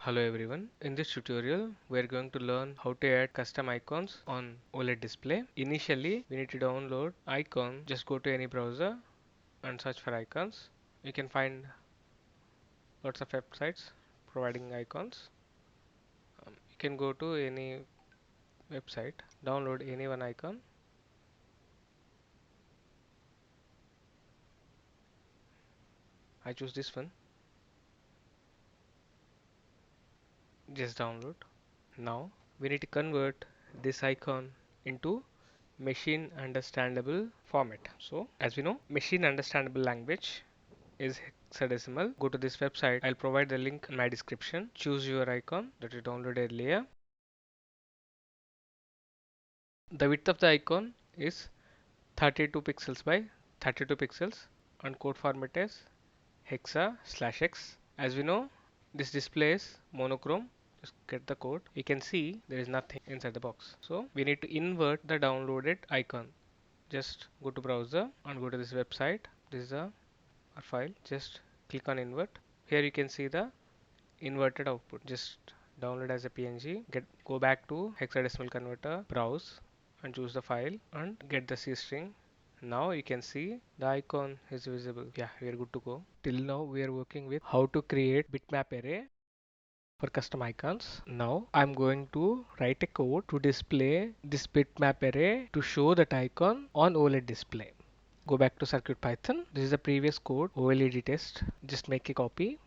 Hello everyone. In this tutorial, we are going to learn how to add custom icons on OLED display. Initially, we need to download icon. Just go to any browser and search for icons. You can find lots of websites providing icons. You can go to any website, download any one icon. I choose this one. Just download. Now we need to convert this icon into machine understandable format. So as we know, machine understandable language is hexadecimal. Go to this website. I'll provide the link in my description. Choose your icon that you downloaded earlier. The width of the icon is 32 pixels by 32 pixels and code format is hexa/x. As we know, this display is monochrome. Just get the code. You can see there is nothing inside the box. So we need to invert the downloaded icon. Just go to browser and go to this website. This is our file. Just click on invert. Here you can see the inverted output. Just download as a PNG. Go back to hexadecimal converter, browse and choose the file and get the C string. Now you can see the icon is visible. Yeah, we are good to go. Till now we are working with how to create bitmap array for custom icons. Now I'm going to write a code to display this bitmap array to show that icon on OLED display. Go back to CircuitPython. This is the previous code, OLED test. Just make a copy.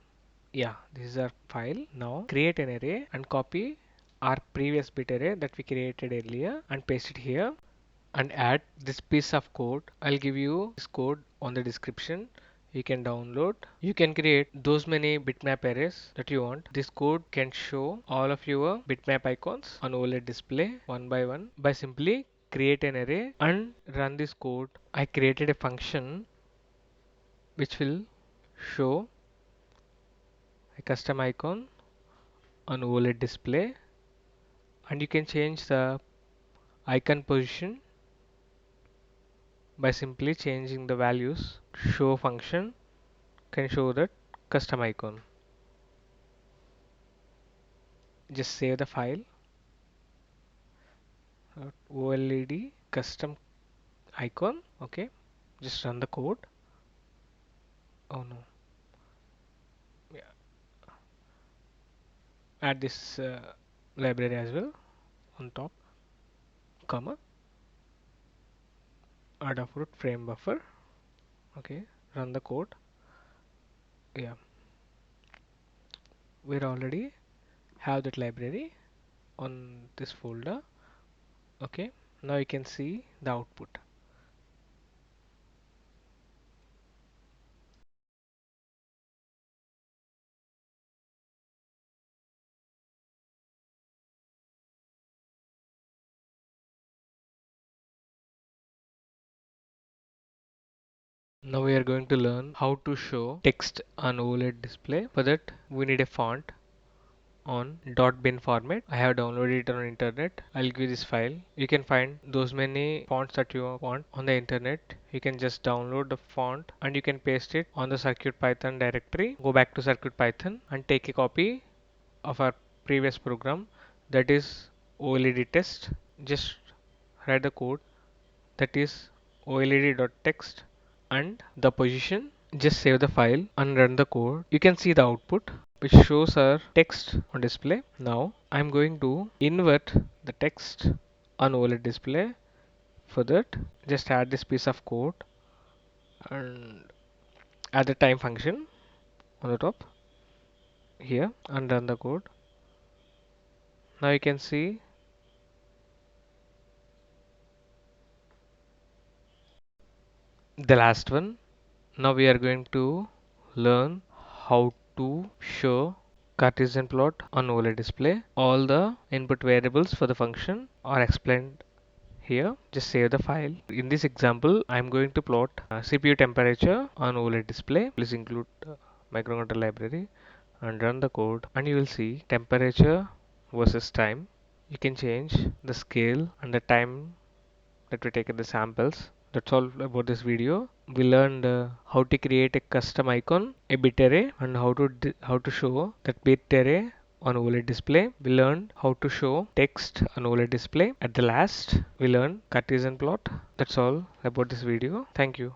Yeah, this is our file. Now create an array and copy our previous bit array that we created earlier and paste it here and add this piece of code. I'll give you this code on the description. You can download. You can create those many bitmap arrays that you want. This code can show all of your bitmap icons on OLED display one by one by simply create an array and run this code. I created a function which will show a custom icon on OLED display and you can change the icon position by simply changing the values. Show function can show that custom icon. Just save the file. OLED custom icon. Okay, just run the code. Oh no. Yeah. Add this library as well on top, comma, Adafruit frame buffer. Okay, run the code. Yeah, we already have that library on this folder. Okay, now you can see the output. Now we are going to learn how to show text on OLED display. For that we need a font on .bin format. I have downloaded it on internet. I'll give this file. You can find those many fonts that you want on the internet. You can just download the font and you can paste it on the CircuitPython directory. Go back to CircuitPython and take a copy of our previous program, that is OLED test. Just write the code, that is OLED.text and the position. Just save the file and run the code. You can see the output which shows our text on display. Now I'm going to invert the text on OLED display. For that, just add this piece of code and add the time function on the top here and run the code. Now you can see the last one. Now we are going to learn how to show Cartesian plot on OLED display. All the input variables for the function are explained here. Just save the file. In this example, I am going to plot CPU temperature on OLED display. Please include microcontroller library and run the code and you will see temperature versus time. You can change the scale and the time that we taken the samples. That's all about this video. We learned how to create a custom icon, a bit array, and how to show that bit array on OLED display. We learned how to show text on OLED display. At the last, we learned Cartesian plot. That's all about this video. Thank you.